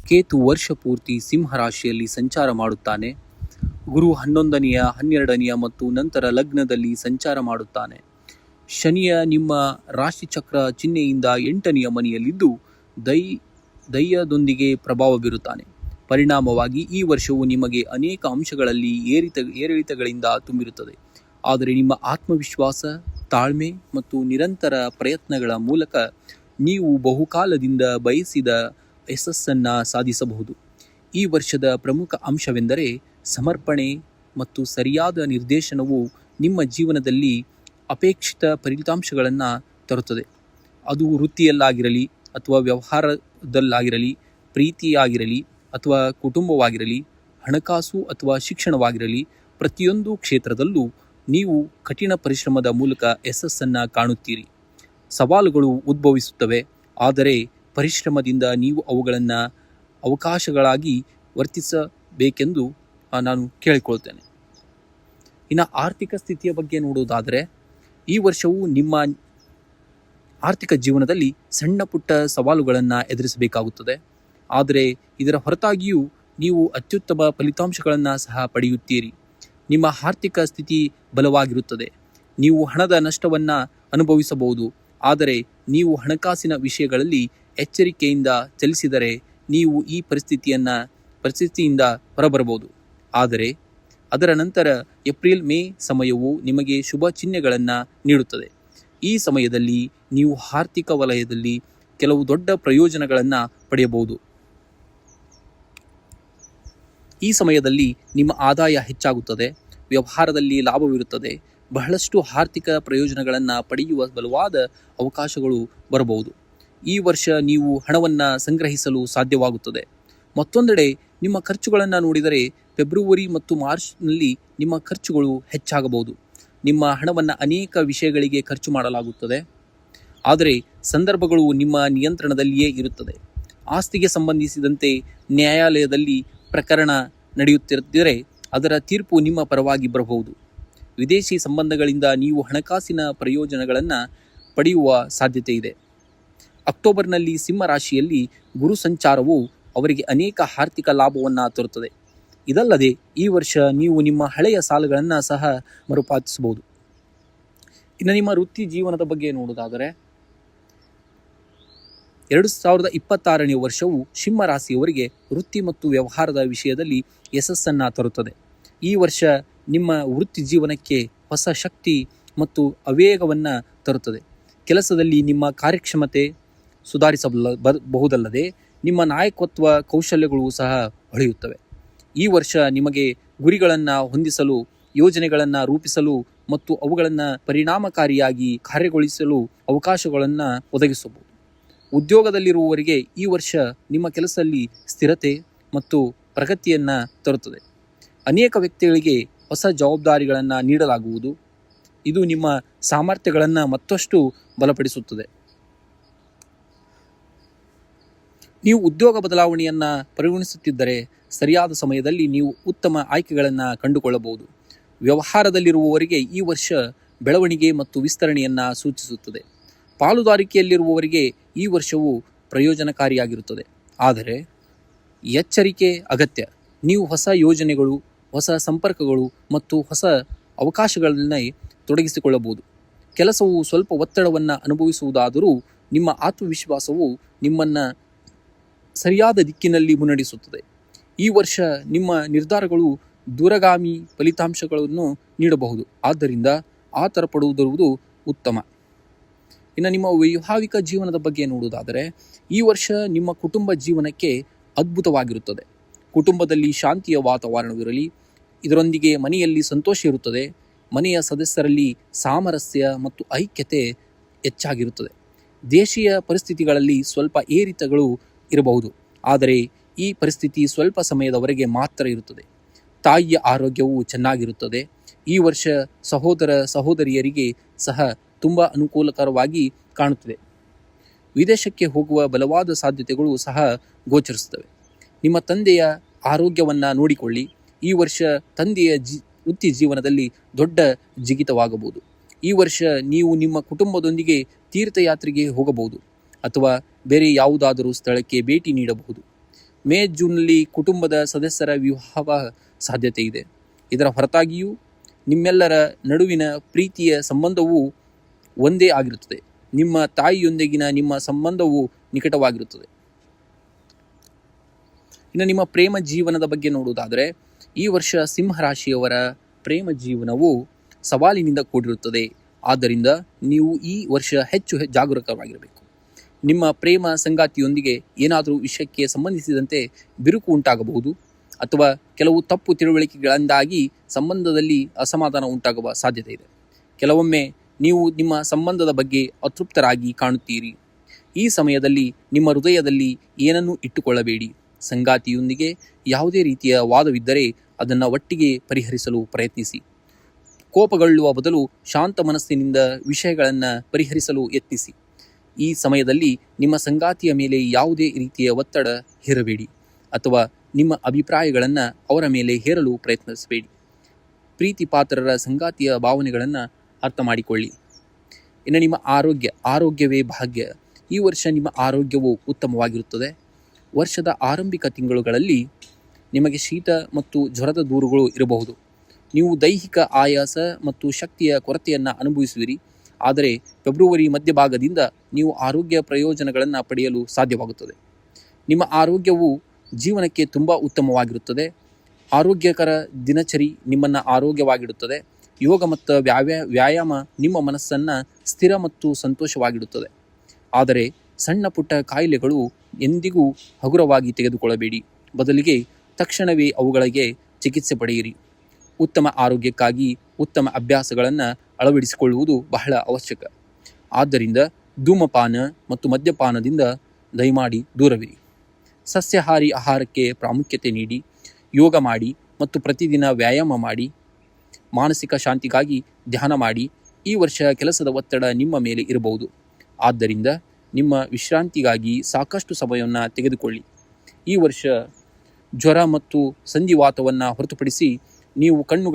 ಕೇತು ವರ್ಷ ಪೂರ್ತಿ ಸಿಂಹ ರಾಶಿಯಲ್ಲಿ ಸಂಚಾರ ಮಾಡುತ್ತಾನೆ. ಗುರು 11ನೆಯ 12ನೆಯ ಮತ್ತು ನಂತರ ಲಗ್ನದಲ್ಲಿ ಸಂಚಾರ ಮಾಡುತ್ತಾನೆ. ಶನಿಯ ನಿಮ್ಮ ರಾಶಿಚಕ್ರ ಚಿಹ್ನೆಯಿಂದ 8ನೆಯ ಮನೆಯಲ್ಲಿದ್ದು ದೈಯದೊಂದಿಗೆ ಪ್ರಭಾವ ಬೀರುತ್ತಾನೆ. ಪರಿಣಾಮವಾಗಿ ಈ ವರ್ಷವು ನಿಮಗೆ ಅನೇಕ ಅಂಶಗಳಲ್ಲಿ ಏರಿಳಿತಗಳಿಂದ ತುಂಬಿರುತ್ತದೆ. ಆದರೆ ನಿಮ್ಮ ಆತ್ಮವಿಶ್ವಾಸ, ತಾಳ್ಮೆ ಮತ್ತು ನಿರಂತರ ಪ್ರಯತ್ನಗಳ ಮೂಲಕ ನೀವು ಬಹುಕಾಲದಿಂದ ಬಯಸಿದ ಯಶಸ್ಸನ್ನು ಸಾಧಿಸಬಹುದು. ಈ ವರ್ಷದ ಪ್ರಮುಖ ಅಂಶವೆಂದರೆ ಸಮರ್ಪಣೆ ಮತ್ತು ಸರಿಯಾದ ನಿರ್ದೇಶನವು ನಿಮ್ಮ ಜೀವನದಲ್ಲಿ ಅಪೇಕ್ಷಿತ ಫಲಿತಾಂಶಗಳನ್ನು ತರುತ್ತದೆ. ಅದು ವೃತ್ತಿಯಲ್ಲಾಗಿರಲಿ ಅಥವಾ ವ್ಯವಹಾರದಲ್ಲಾಗಿರಲಿ, ಪ್ರೀತಿಯಾಗಿರಲಿ ಅಥವಾ ಕುಟುಂಬವಾಗಿರಲಿ, ಹಣಕಾಸು ಅಥವಾ ಶಿಕ್ಷಣವಾಗಿರಲಿ, ಪ್ರತಿಯೊಂದು ಕ್ಷೇತ್ರದಲ್ಲೂ ನೀವು ಕಠಿಣ ಪರಿಶ್ರಮದ ಮೂಲಕ ಯಶಸ್ಸನ್ನು ಕಾಣುತ್ತೀರಿ. ಸವಾಲುಗಳು ಉದ್ಭವಿಸುತ್ತವೆ, ಆದರೆ ಪರಿಶ್ರಮದಿಂದ ನೀವು ಅವುಗಳನ್ನು ಅವಕಾಶಗಳಾಗಿ ವರ್ತಿಸಬೇಕೆಂದು ನಾನು ಕೇಳಿಕೊಳ್ತೇನೆ. ಇನ್ನು ಆರ್ಥಿಕ ಸ್ಥಿತಿಯ ಬಗ್ಗೆ ನೋಡುವುದಾದರೆ, ಈ ವರ್ಷವು ನಿಮ್ಮ ಆರ್ಥಿಕ ಜೀವನದಲ್ಲಿ ಸಣ್ಣ ಪುಟ್ಟ ಸವಾಲುಗಳನ್ನು ಎದುರಿಸಬೇಕಾಗುತ್ತದೆ. ಆದರೆ ಇದರ ಹೊರತಾಗಿಯೂ ನೀವು ಅತ್ಯುತ್ತಮ ಫಲಿತಾಂಶಗಳನ್ನು ಸಹ ಪಡೆಯುತ್ತೀರಿ. ನಿಮ್ಮ ಆರ್ಥಿಕ ಸ್ಥಿತಿ ಬಲವಾಗಿರುತ್ತದೆ. ನೀವು ಹಣದ ನಷ್ಟವನ್ನು ಅನುಭವಿಸಬಹುದು, ಆದರೆ ನೀವು ಹಣಕಾಸಿನ ವಿಷಯಗಳಲ್ಲಿ ಎಚ್ಚರಿಕೆಯಿಂದ ಚಲಿಸಿದರೆ ನೀವು ಈ ಪರಿಸ್ಥಿತಿಯಿಂದ ಹೊರಬರಬಹುದು. ಆದರೆ ಅದರ ನಂತರ ಏಪ್ರಿಲ್-ಮೇ ಸಮಯವು ನಿಮಗೆ ಶುಭ ಚಿಹ್ನೆಗಳನ್ನು ನೀಡುತ್ತದೆ. ಈ ಸಮಯದಲ್ಲಿ ನೀವು ಆರ್ಥಿಕ ವಲಯದಲ್ಲಿ ಕೆಲವು ದೊಡ್ಡ ಪ್ರಯೋಜನಗಳನ್ನು ಪಡೆಯಬಹುದು. ಈ ಸಮಯದಲ್ಲಿ ನಿಮ್ಮ ಆದಾಯ ಹೆಚ್ಚಾಗುತ್ತದೆ, ವ್ಯವಹಾರದಲ್ಲಿ ಲಾಭವಿರುತ್ತದೆ, ಬಹಳಷ್ಟು ಆರ್ಥಿಕ ಪ್ರಯೋಜನಗಳನ್ನು ಪಡೆಯುವ ಬಲವಾದ ಅವಕಾಶಗಳು ಬರಬಹುದು. ಈ ವರ್ಷ ನೀವು ಹಣವನ್ನು ಸಂಗ್ರಹಿಸಲು ಸಾಧ್ಯವಾಗುತ್ತದೆ. ಮತ್ತೊಂದೆಡೆ ನಿಮ್ಮ ಖರ್ಚುಗಳನ್ನು ನೋಡಿದರೆ ಫೆಬ್ರವರಿ ಮತ್ತು ಮಾರ್ಚ್ನಲ್ಲಿ ನಿಮ್ಮ ಖರ್ಚುಗಳು ಹೆಚ್ಚಾಗಬಹುದು. ನಿಮ್ಮ ಹಣವನ್ನು ಅನೇಕ ವಿಷಯಗಳಿಗೆ ಖರ್ಚು ಮಾಡಲಾಗುತ್ತದೆ, ಆದರೆ ಸಂದರ್ಭಗಳು ನಿಮ್ಮ ನಿಯಂತ್ರಣದಲ್ಲಿಯೇ ಇರುತ್ತದೆ. ಆಸ್ತಿಗೆ ಸಂಬಂಧಿಸಿದಂತೆ ನ್ಯಾಯಾಲಯದಲ್ಲಿ ಪ್ರಕರಣ ನಡೆಯುತ್ತಿದ್ದರೆ ಅದರ ತೀರ್ಪು ನಿಮ್ಮ ಪರವಾಗಿ ಬರಬಹುದು. ವಿದೇಶಿ ಸಂಬಂಧಗಳಿಂದ ನೀವು ಹಣಕಾಸಿನ ಪ್ರಯೋಜನಗಳನ್ನು ಪಡೆಯುವ ಸಾಧ್ಯತೆ ಇದೆ. ಅಕ್ಟೋಬರ್ನಲ್ಲಿ ಸಿಂಹ ರಾಶಿಯಲ್ಲಿ ಗುರು ಸಂಚಾರವು ಅವರಿಗೆ ಅನೇಕ ಆರ್ಥಿಕ ಲಾಭವನ್ನು ತರುತ್ತದೆ. ಇದಲ್ಲದೆ ಈ ವರ್ಷ ನೀವು ನಿಮ್ಮ ಹಳೆಯ ಸಾಲಗಳನ್ನು ಸಹ ಮರುಪಾವತಿಸಬಹುದು. ಇನ್ನು ನಿಮ್ಮ ವೃತ್ತಿ ಜೀವನದ ಬಗ್ಗೆ ನೋಡುವುದಾದರೆ, 2026ನೇ ವರ್ಷವು ಸಿಂಹ ರಾಶಿಯವರಿಗೆ ವೃತ್ತಿ ಮತ್ತು ವ್ಯವಹಾರದ ವಿಷಯದಲ್ಲಿ ಯಶಸ್ಸನ್ನು ತರುತ್ತದೆ. ಈ ವರ್ಷ ನಿಮ್ಮ ವೃತ್ತಿ ಜೀವನಕ್ಕೆ ಹೊಸ ಶಕ್ತಿ ಮತ್ತು ಆವೇಗವನ್ನು ತರುತ್ತದೆ. ಕೆಲಸದಲ್ಲಿ ನಿಮ್ಮ ಕಾರ್ಯಕ್ಷಮತೆ ಸುಧಾರಿಸಬಹುದಲ್ಲದೆ ನಿಮ್ಮ ನಾಯಕತ್ವ ಕೌಶಲ್ಯಗಳು ಸಹ ಹೊಳೆಯುತ್ತವೆ. ಈ ವರ್ಷ ನಿಮಗೆ ಗುರಿಗಳನ್ನು ಹೊಂದಿಸಲು, ಯೋಜನೆಗಳನ್ನು ರೂಪಿಸಲು ಮತ್ತು ಅವುಗಳನ್ನು ಪರಿಣಾಮಕಾರಿಯಾಗಿ ಕಾರ್ಯಗೊಳಿಸಲು ಅವಕಾಶಗಳನ್ನು ಒದಗಿಸಬಹುದು. ಉದ್ಯೋಗದಲ್ಲಿರುವವರಿಗೆ ಈ ವರ್ಷ ನಿಮ್ಮ ಕೆಲಸದಲ್ಲಿ ಸ್ಥಿರತೆ ಮತ್ತು ಪ್ರಗತಿಯನ್ನು ತರುತ್ತದೆ. ಅನೇಕ ವ್ಯಕ್ತಿಗಳಿಗೆ ಹೊಸ ಜವಾಬ್ದಾರಿಗಳನ್ನು ನೀಡಲಾಗುವುದು. ಇದು ನಿಮ್ಮ ಸಾಮರ್ಥ್ಯಗಳನ್ನು ಮತ್ತಷ್ಟು ಬಲಪಡಿಸುತ್ತದೆ. ನೀವು ಉದ್ಯೋಗ ಬದಲಾವಣೆಯನ್ನು ಪರಿಗಣಿಸುತ್ತಿದ್ದರೆ ಸರಿಯಾದ ಸಮಯದಲ್ಲಿ ನೀವು ಉತ್ತಮ ಆಯ್ಕೆಗಳನ್ನು ಕಂಡುಕೊಳ್ಳಬಹುದು. ವ್ಯವಹಾರದಲ್ಲಿರುವವರಿಗೆ ಈ ವರ್ಷ ಬೆಳವಣಿಗೆ ಮತ್ತು ವಿಸ್ತರಣೆಯನ್ನು ಸೂಚಿಸುತ್ತದೆ. ಪಾಲುದಾರಿಕೆಯಲ್ಲಿರುವವರಿಗೆ ಈ ವರ್ಷವು ಪ್ರಯೋಜನಕಾರಿಯಾಗಿರುತ್ತದೆ, ಆದರೆ ಎಚ್ಚರಿಕೆ ಅಗತ್ಯ. ನೀವು ಹೊಸ ಯೋಜನೆಗಳು, ಹೊಸ ಸಂಪರ್ಕಗಳು ಮತ್ತು ಹೊಸ ಅವಕಾಶಗಳಲ್ಲಿ ತೊಡಗಿಸಿಕೊಳ್ಳಬಹುದು. ಕೆಲಸವು ಸ್ವಲ್ಪ ಒತ್ತಡವನ್ನು ಅನುಭವಿಸುವುದಾದರೂ ನಿಮ್ಮ ಆತ್ಮವಿಶ್ವಾಸವು ನಿಮ್ಮನ್ನು ಸರಿಯಾದ ದಿಕ್ಕಿನಲ್ಲಿ ಮುನ್ನಡೆಸುತ್ತದೆ. ಈ ವರ್ಷ ನಿಮ್ಮ ನಿರ್ಧಾರಗಳು ದೂರಗಾಮಿ ಫಲಿತಾಂಶಗಳನ್ನು ನೀಡಬಹುದು, ಆದ್ದರಿಂದ ಆತುರಪಡುವುದು ಉತ್ತಮ. ಇನ್ನು ನಿಮ್ಮ ವೈವಾಹಿಕ ಜೀವನದ ಬಗ್ಗೆ ನೋಡುವುದಾದರೆ, ಈ ವರ್ಷ ನಿಮ್ಮ ಕುಟುಂಬ ಜೀವನಕ್ಕೆ ಅದ್ಭುತವಾಗಿರುತ್ತದೆ. ಕುಟುಂಬದಲ್ಲಿ ಶಾಂತಿಯ ವಾತಾವರಣವಿರಲಿ, ಇದರೊಂದಿಗೆ ಮನೆಯಲ್ಲಿ ಸಂತೋಷ ಇರುತ್ತದೆ. ಮನೆಯ ಸದಸ್ಯರಲ್ಲಿ ಸಾಮರಸ್ಯ ಮತ್ತು ಐಕ್ಯತೆ ಹೆಚ್ಚಾಗಿರುತ್ತದೆ. ದೇಶೀಯ ಪರಿಸ್ಥಿತಿಗಳಲ್ಲಿ ಸ್ವಲ್ಪ ಏರಿತಗಳು ಇರಬಹುದು, ಆದರೆ ಈ ಪರಿಸ್ಥಿತಿ ಸ್ವಲ್ಪ ಸಮಯದವರೆಗೆ ಮಾತ್ರ ಇರುತ್ತದೆ. ತಾಯಿಯ ಆರೋಗ್ಯವು ಚೆನ್ನಾಗಿರುತ್ತದೆ. ಈ ವರ್ಷ ಸಹೋದರ ಸಹೋದರಿಯರಿಗೆ ಸಹ ತುಂಬ ಅನುಕೂಲಕರವಾಗಿ ಕಾಣುತ್ತದೆ. ವಿದೇಶಕ್ಕೆ ಹೋಗುವ ಬಲವಾದ ಸಾಧ್ಯತೆಗಳು ಸಹ ಗೋಚರಿಸುತ್ತವೆ. ನಿಮ್ಮ ತಂದೆಯ ಆರೋಗ್ಯವನ್ನು ನೋಡಿಕೊಳ್ಳಿ. ಈ ವರ್ಷ ತಂದೆಯ ವೃತ್ತಿ ಜೀವನದಲ್ಲಿ ದೊಡ್ಡ ಜಿಗಿತವಾಗಬಹುದು. ಈ ವರ್ಷ ನೀವು ನಿಮ್ಮ ಕುಟುಂಬದೊಂದಿಗೆ ತೀರ್ಥಯಾತ್ರೆಗೆ ಹೋಗಬಹುದು ಅಥವಾ ಬೇರೆ ಯಾವುದಾದರೂ ಸ್ಥಳಕ್ಕೆ ಭೇಟಿ ನೀಡಬಹುದು. ಮೇ ಜೂನ್ನಲ್ಲಿ ಕುಟುಂಬದ ಸದಸ್ಯರ ವಿವಾಹ ಸಾಧ್ಯತೆ ಇದೆ. ಇದರ ಹೊರತಾಗಿಯೂ ನಿಮ್ಮೆಲ್ಲರ ನಡುವಿನ ಪ್ರೀತಿಯ ಸಂಬಂಧವು ಒಂದೇ ಆಗಿರುತ್ತದೆ. ನಿಮ್ಮ ತಾಯಿಯೊಂದಿಗಿನ ನಿಮ್ಮ ಸಂಬಂಧವು ನಿಕಟವಾಗಿರುತ್ತದೆ. ಇನ್ನು ನಿಮ್ಮ ಪ್ರೇಮ ಜೀವನದ ಬಗ್ಗೆ ನೋಡುವುದಾದರೆ, ಈ ವರ್ಷ ಸಿಂಹರಾಶಿಯವರ ಪ್ರೇಮ ಜೀವನವು ಸವಾಲಿನಿಂದ ಕೂಡಿರುತ್ತದೆ. ಆದ್ದರಿಂದ ನೀವು ಈ ವರ್ಷ ಹೆಚ್ಚು ಜಾಗರೂಕವಾಗಿರಬೇಕು. ನಿಮ್ಮ ಪ್ರೇಮ ಸಂಗಾತಿಯೊಂದಿಗೆ ಏನಾದರೂ ವಿಷಯಕ್ಕೆ ಸಂಬಂಧಿಸಿದಂತೆ ಬಿರುಕು ಉಂಟಾಗಬಹುದು ಅಥವಾ ಕೆಲವು ತಪ್ಪು ತಿಳುವಳಿಕೆಗಳಿಂದಾಗಿ ಸಂಬಂಧದಲ್ಲಿ ಅಸಮಾಧಾನ ಉಂಟಾಗುವ ಸಾಧ್ಯತೆ ಇದೆ. ಕೆಲವೊಮ್ಮೆ ನೀವು ನಿಮ್ಮ ಸಂಬಂಧದ ಬಗ್ಗೆ ಅತೃಪ್ತರಾಗಿ ಕಾಣುತ್ತೀರಿ. ಈ ಸಮಯದಲ್ಲಿ ನಿಮ್ಮ ಹೃದಯದಲ್ಲಿ ಏನನ್ನೂ ಇಟ್ಟುಕೊಳ್ಳಬೇಡಿ. ಸಂಗಾತಿಯೊಂದಿಗೆ ಯಾವುದೇ ರೀತಿಯ ವಾದವಿದ್ದರೆ ಅದನ್ನು ಒಟ್ಟಿಗೆ ಪರಿಹರಿಸಲು ಪ್ರಯತ್ನಿಸಿ. ಕೋಪಗೊಳ್ಳುವ ಬದಲು ಶಾಂತ ಮನಸ್ಸಿನಿಂದ ವಿಷಯಗಳನ್ನು ಪರಿಹರಿಸಲು ಯತ್ನಿಸಿ. ಈ ಸಮಯದಲ್ಲಿ ನಿಮ್ಮ ಸಂಗಾತಿಯ ಮೇಲೆ ಯಾವುದೇ ರೀತಿಯ ಒತ್ತಡ ಹೇರಬೇಡಿ ಅಥವಾ ನಿಮ್ಮ ಅಭಿಪ್ರಾಯಗಳನ್ನು ಅವರ ಮೇಲೆ ಹೇರಲು ಪ್ರಯತ್ನಿಸಬೇಡಿ. ಪ್ರೀತಿ ಪಾತ್ರರ ಸಂಗಾತಿಯ ಭಾವನೆಗಳನ್ನು ಅರ್ಥ ಮಾಡಿಕೊಳ್ಳಿ. ಇನ್ನು ನಿಮ್ಮ ಆರೋಗ್ಯವೇ ಭಾಗ್ಯ. ಈ ವರ್ಷ ನಿಮ್ಮ ಆರೋಗ್ಯವು ಉತ್ತಮವಾಗಿರುತ್ತದೆ. ವರ್ಷದ ಆರಂಭಿಕ ತಿಂಗಳುಗಳಲ್ಲಿ ನಿಮಗೆ ಶೀತ ಮತ್ತು ಜ್ವರದ ದೂರುಗಳು ಇರಬಹುದು. ನೀವು ದೈಹಿಕ ಆಯಾಸ ಮತ್ತು ಶಕ್ತಿಯ ಕೊರತೆಯನ್ನು ಅನುಭವಿಸುವಿರಿ. ಆದರೆ ಫೆಬ್ರವರಿ ಮಧ್ಯಭಾಗದಿಂದ ನೀವು ಆರೋಗ್ಯ ಪ್ರಯೋಜನಗಳನ್ನು ಪಡೆಯಲು ಸಾಧ್ಯವಾಗುತ್ತದೆ. ನಿಮ್ಮ ಆರೋಗ್ಯವು ಜೀವನಕ್ಕೆ ತುಂಬ ಉತ್ತಮವಾಗಿರುತ್ತದೆ. ಆರೋಗ್ಯಕರ ದಿನಚರಿ ನಿಮ್ಮನ್ನು ಆರೋಗ್ಯವಾಗಿಡುತ್ತದೆ. ಯೋಗ ಮತ್ತು ವ್ಯಾಯಾಮ ನಿಮ್ಮ ಮನಸ್ಸನ್ನು ಸ್ಥಿರ ಮತ್ತು ಸಂತೋಷವಾಗಿಡುತ್ತದೆ. ಆದರೆ ಸಣ್ಣ ಪುಟ್ಟ ಕಾಯಿಲೆಗಳು ಎಂದಿಗೂ ಹಗುರವಾಗಿ ತೆಗೆದುಕೊಳ್ಳಬೇಡಿ. ಬದಲಿಗೆ ತಕ್ಷಣವೇ ಅವುಗಳಿಗೆ ಚಿಕಿತ್ಸೆ ಪಡೆಯಿರಿ. ಉತ್ತಮ ಆರೋಗ್ಯಕ್ಕಾಗಿ ಉತ್ತಮ ಅಭ್ಯಾಸಗಳನ್ನು ಅಳವಡಿಸಿಕೊಳ್ಳುವುದು ಬಹಳ ಅವಶ್ಯಕ. ಆದ್ದರಿಂದ ಧೂಮಪಾನ ಮತ್ತು ಮದ್ಯಪಾನದಿಂದ ದಯಮಾಡಿ ದೂರವಿರಿ. ಸಸ್ಯಾಹಾರಿ ಆಹಾರಕ್ಕೆ ಪ್ರಾಮುಖ್ಯತೆ ನೀಡಿ. ಯೋಗ ಮಾಡಿ ಮತ್ತು ಪ್ರತಿದಿನ ವ್ಯಾಯಾಮ ಮಾಡಿ. ಮಾನಸಿಕ ಶಾಂತಿಗಾಗಿ ಧ್ಯಾನ ಮಾಡಿ. ಈ ವರ್ಷ ಕೆಲಸದ ಒತ್ತಡ ನಿಮ್ಮ ಮೇಲೆ ಇರಬಹುದು. ಆದ್ದರಿಂದ ನಿಮ್ಮ ವಿಶ್ರಾಂತಿಗಾಗಿ ಸಾಕಷ್ಟು ಸಮಯವನ್ನು ತೆಗೆದುಕೊಳ್ಳಿ. ಈ ವರ್ಷ ಜ್ವರ ಮತ್ತು ಸಂಧಿವಾತವನ್ನು ಹೊರತುಪಡಿಸಿ ನೀವು ಕಣ್ಣುಗಳ